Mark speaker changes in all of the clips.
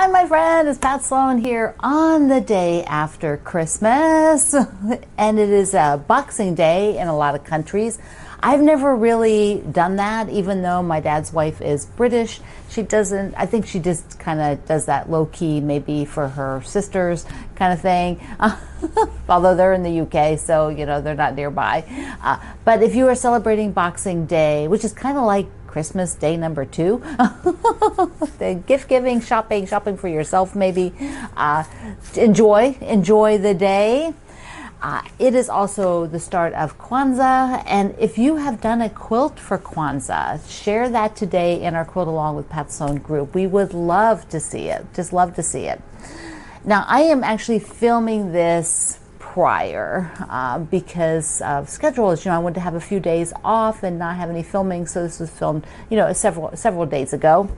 Speaker 1: Hi, my friend, it's Pat Sloan here on the day after Christmas, and it is a Boxing Day in a lot of countries. I've never really done that, even though my dad's wife is British. She doesn't, I think she just kind of does that low-key, maybe for her sisters kind of thing, although they're in the UK, so, you know, they're not nearby. But if you are celebrating Boxing Day, which is kind of like Christmas day number 2, the gift giving, shopping for yourself maybe. Enjoy the day. It is also the start of Kwanzaa, and if you have done a quilt for Kwanzaa, share that today in our Quilt Along with Pat Sloan group. We would love to see it, just love to see it. Now, I am actually filming this prior because of schedules. You know, I wanted to have a few days off and not have any filming, so this was filmed, you know, several days ago.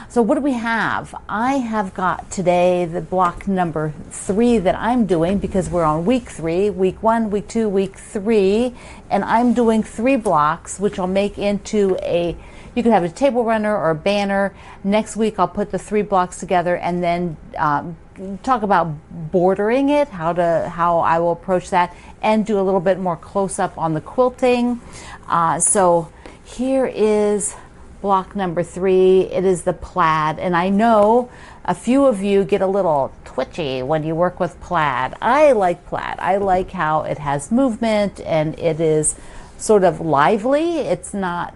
Speaker 1: So what do we have? I have got today the block number 3 that I'm doing, because we're on week 3, week 1, week 2, week 3, and I'm doing 3 blocks, which I'll make into a, you could have a table runner or a banner. Next week I'll put the 3 blocks together and then talk about bordering it, how I will approach that, and do a little bit more close up on the quilting. So here is block number 3. It is the plaid, and I know a few of you get a little twitchy when you work with plaid. I like plaid. I like how it has movement and it is sort of lively. It's not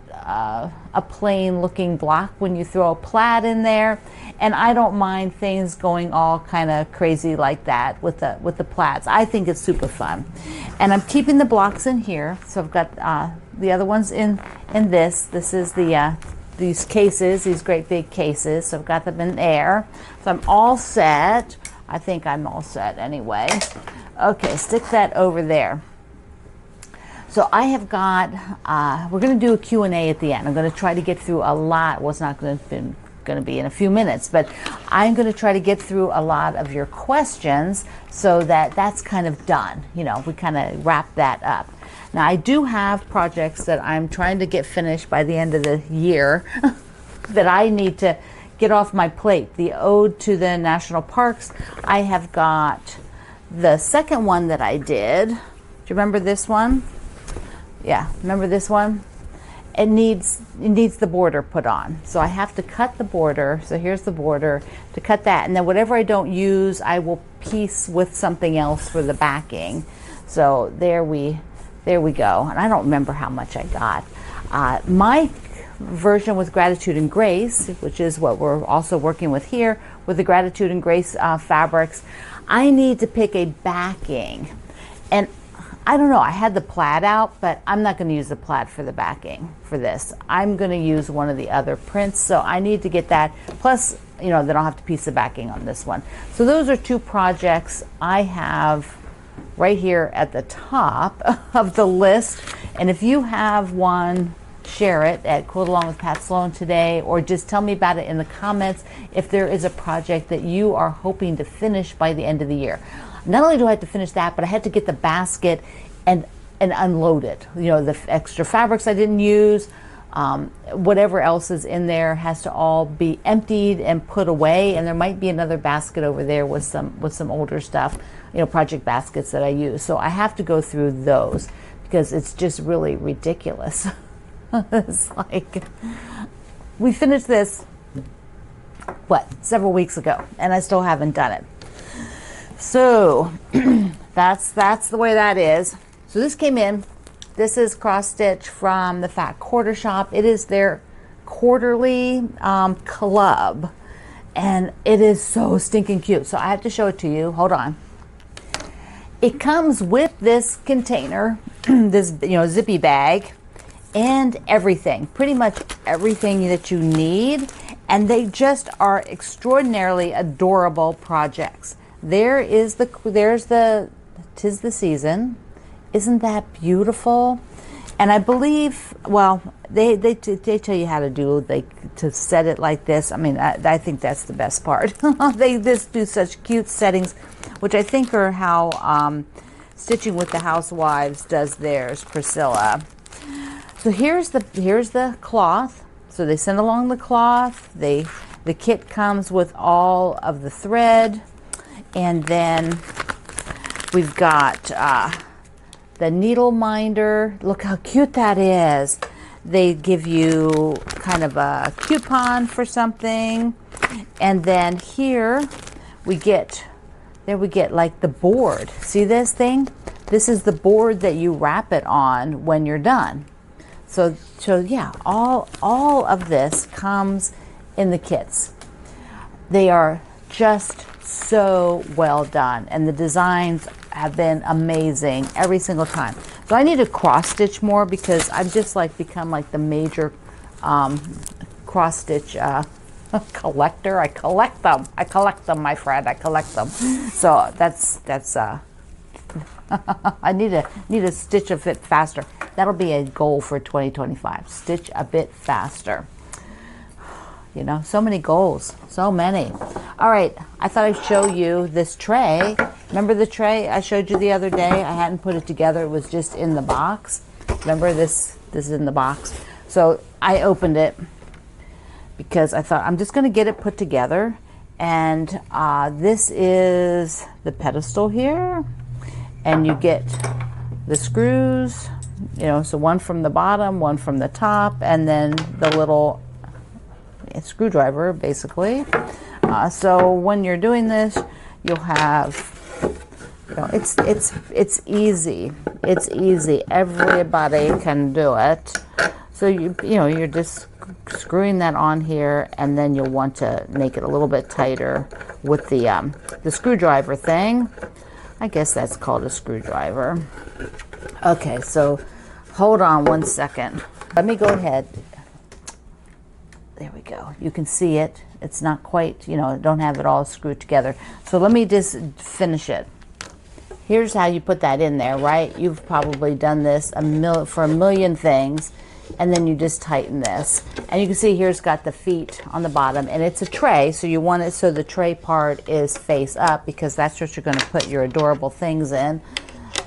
Speaker 1: a plain looking block when you throw a plaid in there, and I don't mind things going all kind of crazy like that with the plaids. I think it's super fun, and I'm keeping the blocks in here. So I've got the other ones in this. This is the these cases, these great big cases. So I've got them in there. So I'm all set. I think I'm all set anyway. Okay, stick that over there. So I have got, we're going to do a Q&A at the end. I'm going to try to get through a lot. Well, it's not going to be in a few minutes, but I'm going to try to get through a lot of your questions so that that's kind of done. You know, we kind of wrap that up. Now, I do have projects that I'm trying to get finished by the end of the year that I need to get off my plate. The Ode to the National Parks, I have got the second one that I did. Do you remember this one? Yeah, remember this one? It needs the border put on. So I have to cut the border. So here's the border to cut that. And then whatever I don't use, I will piece with something else for the backing. So there we go. And I don't remember how much I got. My version with Gratitude and Grace, which is what we're also working with here, with the Gratitude and Grace fabrics, I need to pick a backing. And I don't know, I had the plaid out, but I'm not going to use the plaid for the backing for this. I'm going to use one of the other prints, so I need to get that. Plus, you know, then I'll have to piece the backing on this one. So those are 2 projects I have right here at the top of the list. And if you have one, share it at Quilt Along with Pat Sloan today, or just tell me about it in the comments if there is a project that you are hoping to finish by the end of the year. Not only do I have to finish that, but I had to get the basket and unload it. You know, the extra fabrics I didn't use, whatever else is in there has to all be emptied and put away. And there might be another basket over there with some older stuff, you know, project baskets that I use. So I have to go through those because it's just really ridiculous. It's like, we finished this, several weeks ago, and I still haven't done it. So that's the way that is. So this came in. This is cross stitch from the Fat Quarter Shop. It is their quarterly club, and it is so stinking cute. So I have to show it to you. Hold on. It comes with this container, this, you know, zippy bag, and everything, pretty much everything that you need, and they just are extraordinarily adorable projects. There's the 'Tis the Season. Isn't that beautiful? And I believe, well, they tell you how to do, to set it like this. I mean, I think that's the best part. They just do such cute settings, which I think are how Stitching with the Housewives does theirs, Priscilla. So here's the cloth. So they send along the cloth. They The kit comes with all of the thread, and then we've got the needle minder. Look how cute that is. They give you kind of a coupon for something, and then here we get like the board. See this thing? This is the board that you wrap it on when you're done. So yeah, all of this comes in the kits. They are just so well done, and the designs have been amazing every single time. So I need to cross stitch more because I've just like become like the major cross stitch collector. I collect them, my friend. I collect them. So that's I need to stitch a bit faster. That'll be a goal for 2025. Stitch a bit faster. You know, so many goals, so many. All right, I thought I'd show you this tray. Remember the tray I showed you the other day? I hadn't put it together. It was just in the box. Remember this is in the box. So I opened it because I thought I'm just going to get it put together. And this is the pedestal here. And you get the screws, you know, so one from the bottom, one from the top, and then the little screwdriver, basically. So when you're doing this, you'll have, you know, it's easy. It's easy. Everybody can do it. So you know, you're just screwing that on here, and then you'll want to make it a little bit tighter with the screwdriver thing. I guess that's called a screwdriver. Okay, so hold on one second. Let me go ahead. There we go. You can see it. It's not quite, you know, don't have it all screwed together. So let me just finish it. Here's how you put that in there, right? You've probably done this for a million things, and then you just tighten this. And you can see here's got the feet on the bottom, and it's a tray, so you want it so the tray part is face up because that's what you're going to put your adorable things in.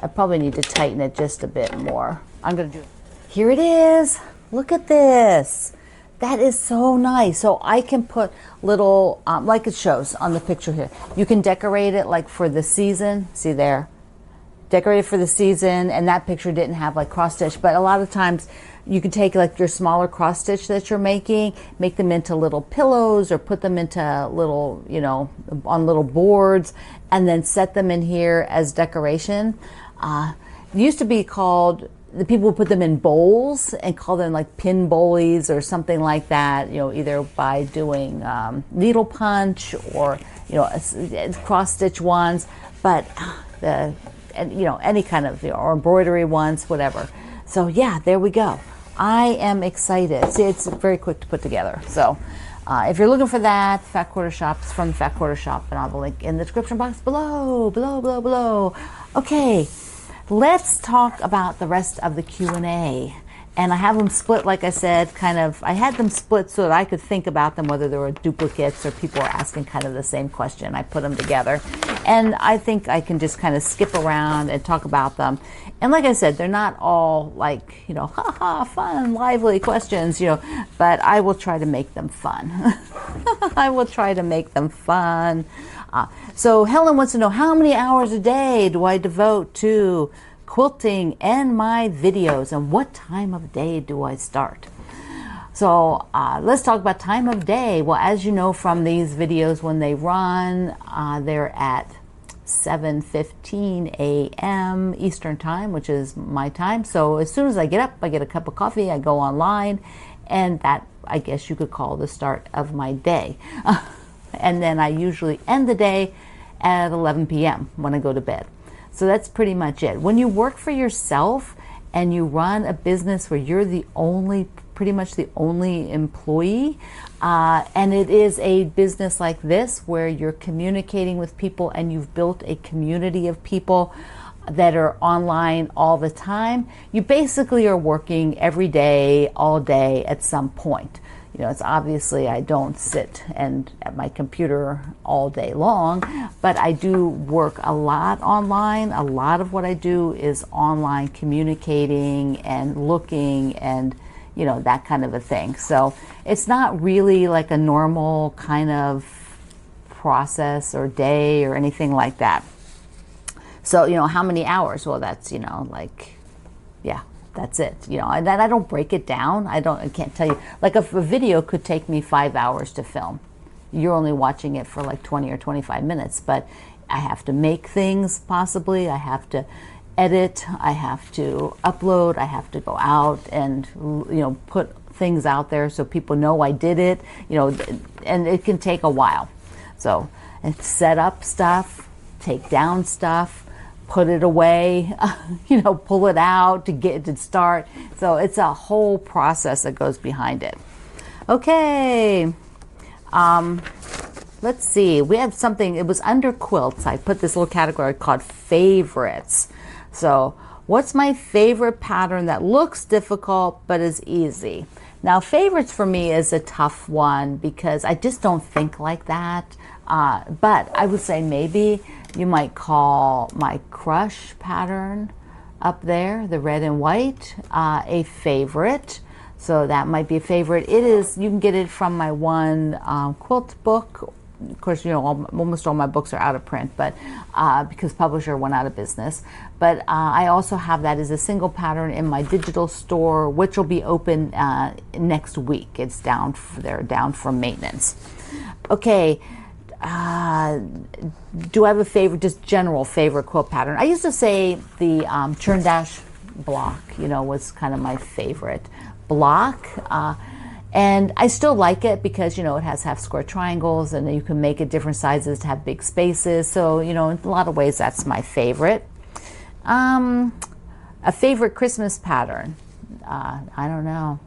Speaker 1: I probably need to tighten it just a bit more. I'm going to do it. Here it is. Look at this. That is so nice. So I can put little, like it shows on the picture here, you can decorate it like for the season. See there? Decorate it for the season, and that picture didn't have like cross stitch, but a lot of times you can take like your smaller cross stitch that you're making, make them into little pillows or put them into little, you know, on little boards, and then set them in here as decoration. It used to be called, the people would put them in bowls and call them like pin bowlies or something like that, you know, either by doing needle punch or, you know, cross stitch ones, but you know, any kind of, you know, or embroidery ones, whatever. So yeah, there we go. I am excited. See, it's very quick to put together. So if you're looking for that, Fat Quarter Shop, it's from the Fat Quarter Shop, and I'll have a link in the description box below. Okay, let's talk about the rest of the Q&A. And I have them split, like I said, kind of, I had them split so that I could think about them, whether they were duplicates or people are asking kind of the same question. I put them together. And I think I can just kind of skip around and talk about them. And like I said, they're not all like, you know, fun, lively questions, you know, but I will try to make them fun. I will try to make them fun. So Helen wants to know, how many hours a day do I devote to quilting and my videos, and what time of day do I start? So let's talk about time of day. Well, as you know from these videos, when they run, they're at 7:15 a.m. Eastern time, which is my time. So as soon as I get up, I get a cup of coffee, I go online, and that, I guess you could call the start of my day. And then I usually end the day at 11 p.m. when I go to bed. So that's pretty much it. When you work for yourself and you run a business where you're pretty much the only employee, and it is a business like this where you're communicating with people and you've built a community of people that are online all the time, you basically are working every day, all day at some point. You know, it's obviously I don't sit at my computer all day long, but I do work a lot online. A lot of what I do is online communicating and looking and, you know, that kind of a thing. So it's not really like a normal kind of process or day or anything like that. So, you know, how many hours? Well, that's, you know, like, yeah, that's it. You know, and I don't break it down. I can't tell you. Like, if a video could take me 5 hours to film, you're only watching it for like 20 or 25 minutes. But I have to make things, possibly. I have to edit. I have to upload. I have to go out and, you know, put things out there so people know I did it. You know, and it can take a while. So, and set up stuff, take down stuff, put it away, you know, pull it out to get it to start. So it's a whole process that goes behind it. Okay, let's see. We have something, it was under quilts. I put this little category called favorites. So what's my favorite pattern that looks difficult but is easy? Now, favorites for me is a tough one because I just don't think like that. But I would say maybe you might call my crush pattern up there, the red and white, a favorite. So that might be a favorite. It is, you can get it from my one quilt book. Of course, you know, almost all my books are out of print, but because publisher went out of business. But I also have that as a single pattern in my digital store, which will be open next week. It's down, they're down for maintenance. Okay. Do I have a favorite, just general favorite quilt pattern? I used to say the churn dash block, you know, was kind of my favorite block. And I still like it because, you know, it has half square triangles and you can make it different sizes to have big spaces. So, you know, in a lot of ways, that's my favorite. A favorite Christmas pattern? I don't know.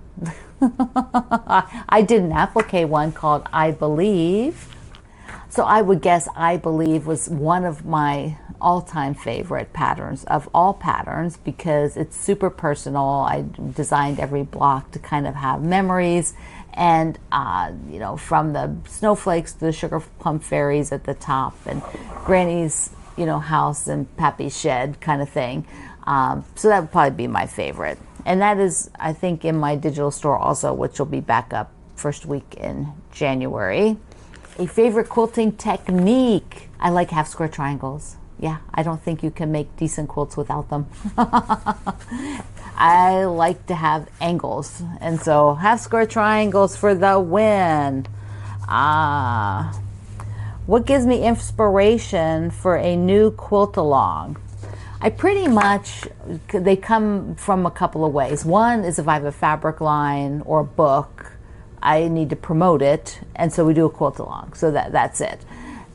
Speaker 1: I did an applique one called I Believe. So I would guess I Believe was one of my all-time favorite patterns of all patterns because it's super personal. I designed every block to kind of have memories, and you know, from the snowflakes to the sugar plum fairies at the top and Granny's, you know, house and Pappy's shed kind of thing. So that would probably be my favorite, and that is, I think, in my digital store also, which will be back up first week in January. A favorite quilting technique. I like half square triangles. Yeah, I don't think you can make decent quilts without them. I like to have angles, and so half square triangles for the win. What gives me inspiration for a new quilt along? I pretty much, they come from a couple of ways. One is if I have a fabric line or a book, I need to promote it, and so we do a quilt along. So that's it.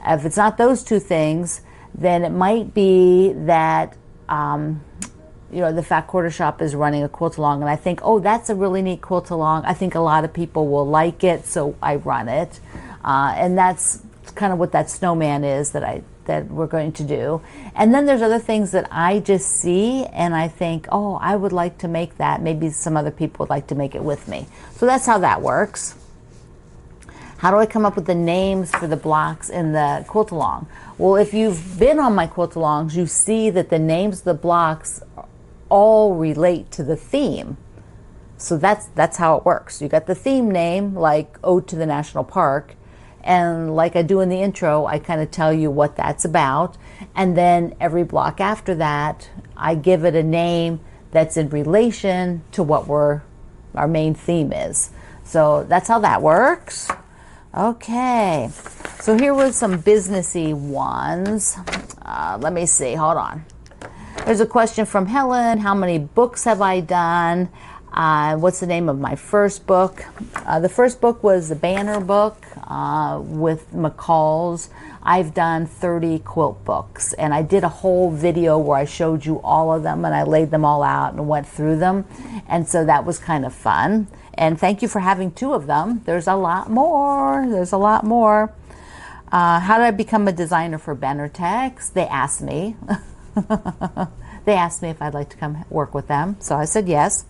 Speaker 1: If it's not those two things, then it might be that you know, the Fat Quarter Shop is running a quilt along, and I think, oh, that's a really neat quilt along. I think a lot of people will like it, so I run it, and that's kind of what that snowman is that we're going to do. And then there's other things that I just see and I think, oh, I would like to make that. Maybe some other people would like to make it with me. So that's how that works. How do I come up with the names for the blocks in the quilt along? Well, if you've been on my quilt alongs, you see that the names of the blocks all relate to the theme. So that's how it works. You got the theme name, like Ode to the National Park, and like I do in the intro, I kind of tell you what that's about, and then every block after that, I give it a name that's in relation to what our main theme is. So that's how that works. Okay, so here was some businessy ones. Let me see, hold on. There's a question from Helen. How many books have I done? What's the name of my first book? The first book was the Banner book with McCall's. I've done 30 quilt books, and I did a whole video where I showed you all of them and I laid them all out and went through them, and so that was kind of fun. And thank you for having 2 of them. There's a lot more. There's a lot more. How did I become a designer for Banner Text? They asked me. They asked me if I'd like to come work with them, so I said yes.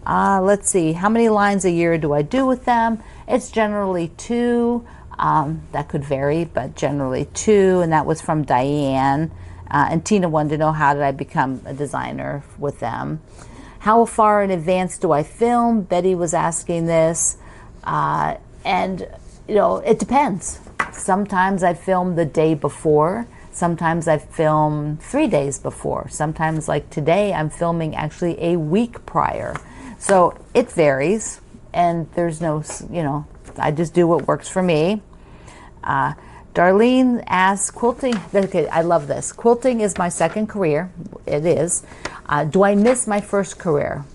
Speaker 1: Let's see, how many lines a year do I do with them? It's generally 2. That could vary, but generally 2, and that was from Diane. And Tina wanted to know, how did I become a designer with them? How far in advance do I film? Betty was asking this. And, you know, it depends. Sometimes I film the day before. Sometimes I film 3 days before. Sometimes, like today, I'm filming actually a week prior. So it varies, and there's no, you know, I just do what works for me. Darlene asks, quilting, okay, I love this. Quilting is my second career. It is. Do I miss my first career?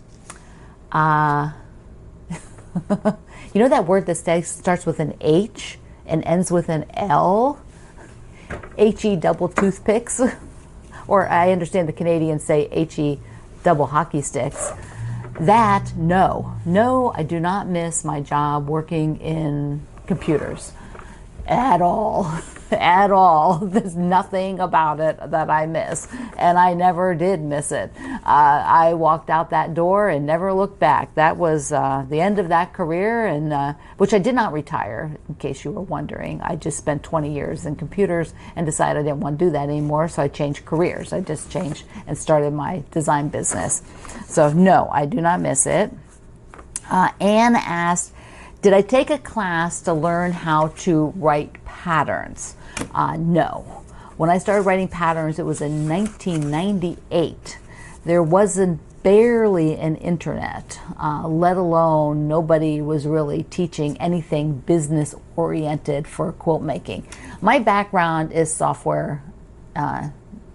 Speaker 1: You know that word that starts with an H and ends with an L? H-E double toothpicks? Or I understand the Canadians say H-E double hockey sticks. That, no. No, I do not miss my job working in computers. At all. At all. There's nothing about it that I miss, and I never did miss it. I walked out that door and never looked back. That was the end of that career, and which I did not retire, in case you were wondering. I just spent 20 years in computers and decided I didn't want to do that anymore, so I changed careers. I just changed and started my design business. So no, I do not miss it. Anne asked, did I take a class to learn how to write patterns? No. When I started writing patterns, it was in 1998. There wasn't barely an internet, let alone nobody was really teaching anything business oriented for quilt making. My background is software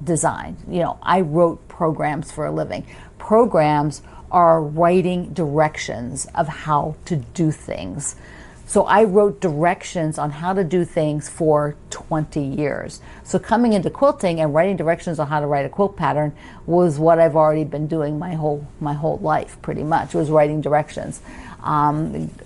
Speaker 1: design. You know, I wrote programs for a living. Programs are writing directions of how to do things. So I wrote directions on how to do things for 20 years. So coming into quilting and writing directions on how to write a quilt pattern was what I've already been doing my whole life, pretty much, was writing directions.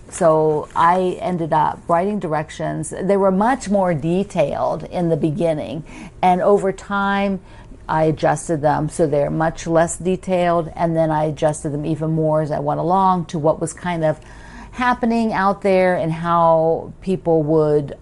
Speaker 1: So I ended up writing directions. They were much more detailed in the beginning, and over time I adjusted them so they're much less detailed, and then I adjusted them even more as I went along to what was kind of happening out there and how people would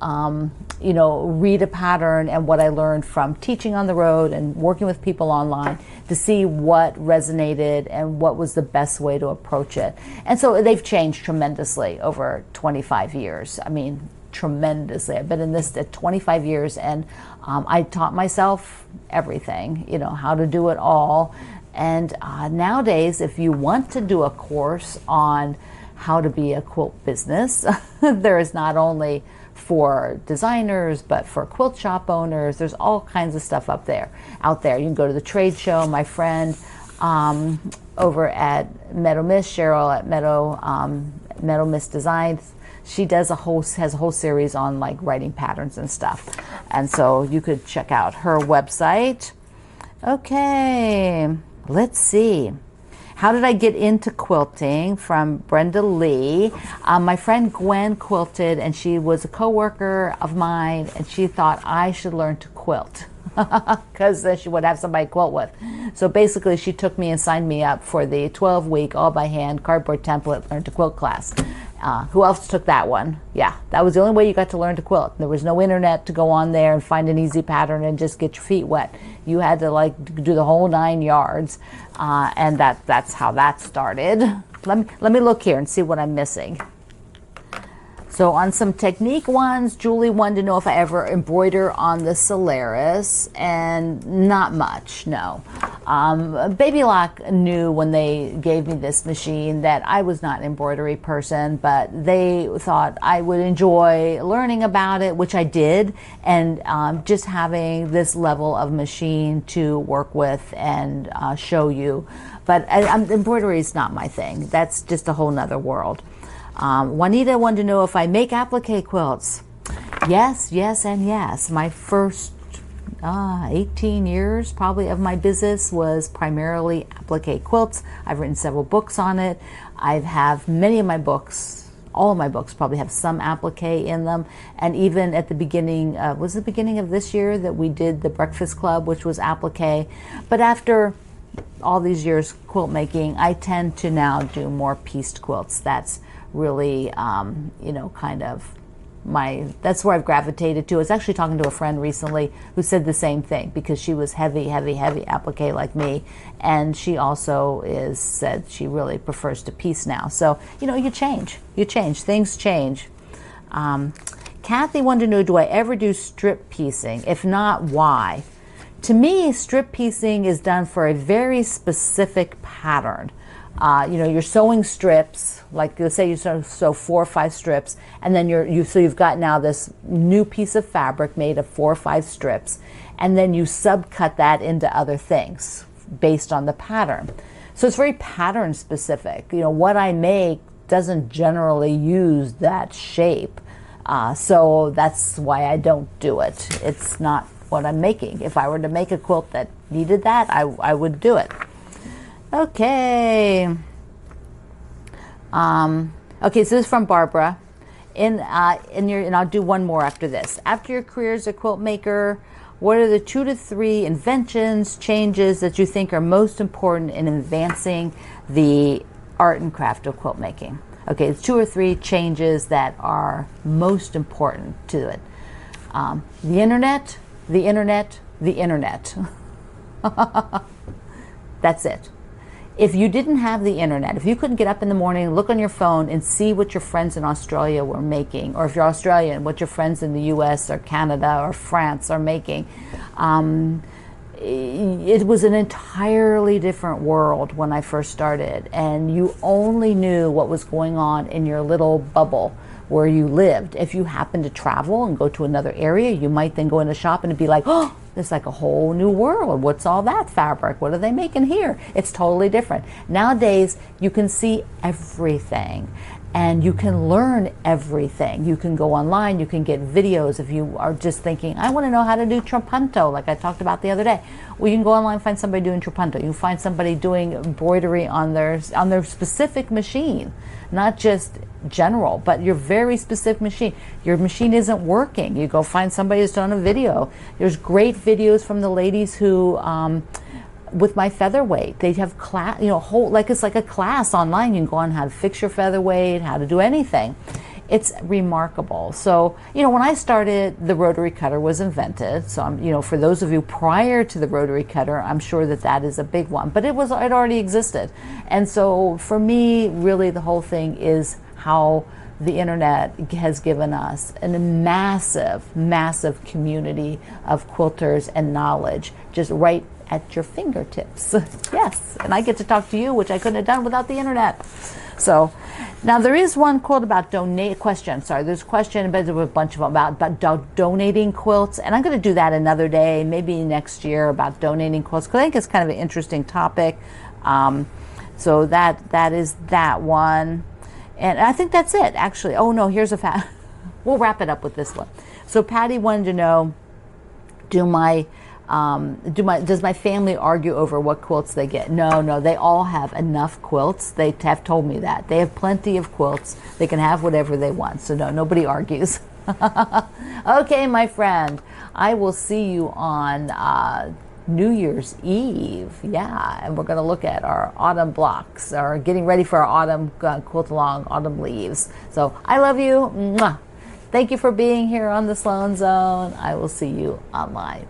Speaker 1: you know, read a pattern, and what I learned from teaching on the road and working with people online to see what resonated and what was the best way to approach it. And so they've changed tremendously over 25 years. I mean, tremendously. I've been in this 25 years, and I taught myself everything, you know, how to do it all. And nowadays, if you want to do a course on how to be a quilt business, there is not only for designers, but for quilt shop owners. There's all kinds of stuff out there. You can go to the trade show. My friend over at Meadow Mist, Cheryl at Meadow Mist Designs, she has a whole series on like writing patterns and stuff. And so you could check out her website. Okay, let's see. How did I get into quilting? From Brenda Lee. My friend Gwen quilted, and she was a coworker of mine, and she thought I should learn to quilt because then she would have somebody to quilt with. So basically she took me and signed me up for the 12-week all by hand cardboard template learn to quilt class. Who else took that one? Yeah, that was the only way you got to learn to quilt. There was no internet to go on there and find an easy pattern and just get your feet wet. You had to like do the whole 9 yards, and that's how that started. Let me look here and see what I'm missing. So on some technique ones, Julie wanted to know if I ever embroider on the Solaris, and not much, no. Baby Lock knew when they gave me this machine that I was not an embroidery person, but they thought I would enjoy learning about it, which I did, and just having this level of machine to work with and show you. But embroidery is not my thing. That's just a whole nother world. Juanita wanted to know if I make applique quilts. Yes, yes, and yes. My first 18 years probably of my business was primarily applique quilts. I've written several books on it. I have many of my books, all of my books probably have some applique in them. And even at the beginning, was the beginning of this year that we did the Breakfast Club, which was applique. But after all these years quilt making, I tend to now do more pieced quilts. That's really, you know, kind of that's where I've gravitated to. I was actually talking to a friend recently who said the same thing, because she was heavy applique like me, and she also said she really prefers to piece now. So you change, things change. Kathy wanted to know, do I ever do strip piecing? If not, why? To me, strip piecing is done for a very specific pattern. You're sewing strips, like let's say you sew 4 or 5 strips, and then you've got now this new piece of fabric made of 4 or 5 strips, and then you subcut that into other things based on the pattern. So it's very pattern specific. What I make doesn't generally use that shape. So that's why I don't do it. It's not what I'm making. If I were to make a quilt that needed that, I would do it. Okay. Okay, so this is from Barbara. And I'll do one more after this. After your career as a quilt maker, what are the 2 to 3 inventions, changes that you think are most important in advancing the art and craft of quilt making? Okay, it's 2 or 3 changes that are most important to it. The internet, the internet, the internet. That's it. If you didn't have the internet, if you couldn't get up in the morning, look on your phone and see what your friends in Australia were making, or if you're Australian, what your friends in the US or Canada or France are making, it was an entirely different world when I first started, and you only knew what was going on in your little bubble where you lived. If you happened to travel and go to another area, you might then go in a shop and be like, oh, there's like a whole new world. What's all that fabric? What are they making here? It's totally different. Nowadays, you can see everything, and you can learn everything. You can go online, you can get videos. If you are just thinking, I want to know how to do trapunto, like I talked about the other day. Well, you can go online and find somebody doing trapunto. You can find somebody doing embroidery on their specific machine, not just general, but your very specific machine. Your machine isn't working. You go find somebody who's done a video. There's great videos from the ladies who, with my featherweight, they have class, it's like a class online. You can go on how to fix your featherweight, how to do anything. It's remarkable. So, when I started, the rotary cutter was invented. So, for those of you prior to the rotary cutter, I'm sure that is a big one. But it already existed. And so, for me, really, the whole thing is how the internet has given us a massive community of quilters and knowledge, just right at your fingertips. Yes, and I get to talk to you, which I couldn't have done without the internet. So, now there is one quote about there's a question, but there were a bunch of them about donating quilts, and I'm going to do that another day, maybe next year, about donating quilts, because I think it's kind of an interesting topic. So that is that one. And I think that's it, actually. Oh no, here's we'll wrap it up with this one. So Patty wanted to know, does my family argue over what quilts they get? No, they all have enough quilts. They have told me that. They have plenty of quilts. They can have whatever they want. So no, nobody argues. Okay, my friend, I will see you on New Year's Eve. Yeah, and we're going to look at our autumn blocks, or getting ready for our autumn quilt along autumn leaves. So I love you. Mwah. Thank you for being here on the Sloan Zone. I will see you online.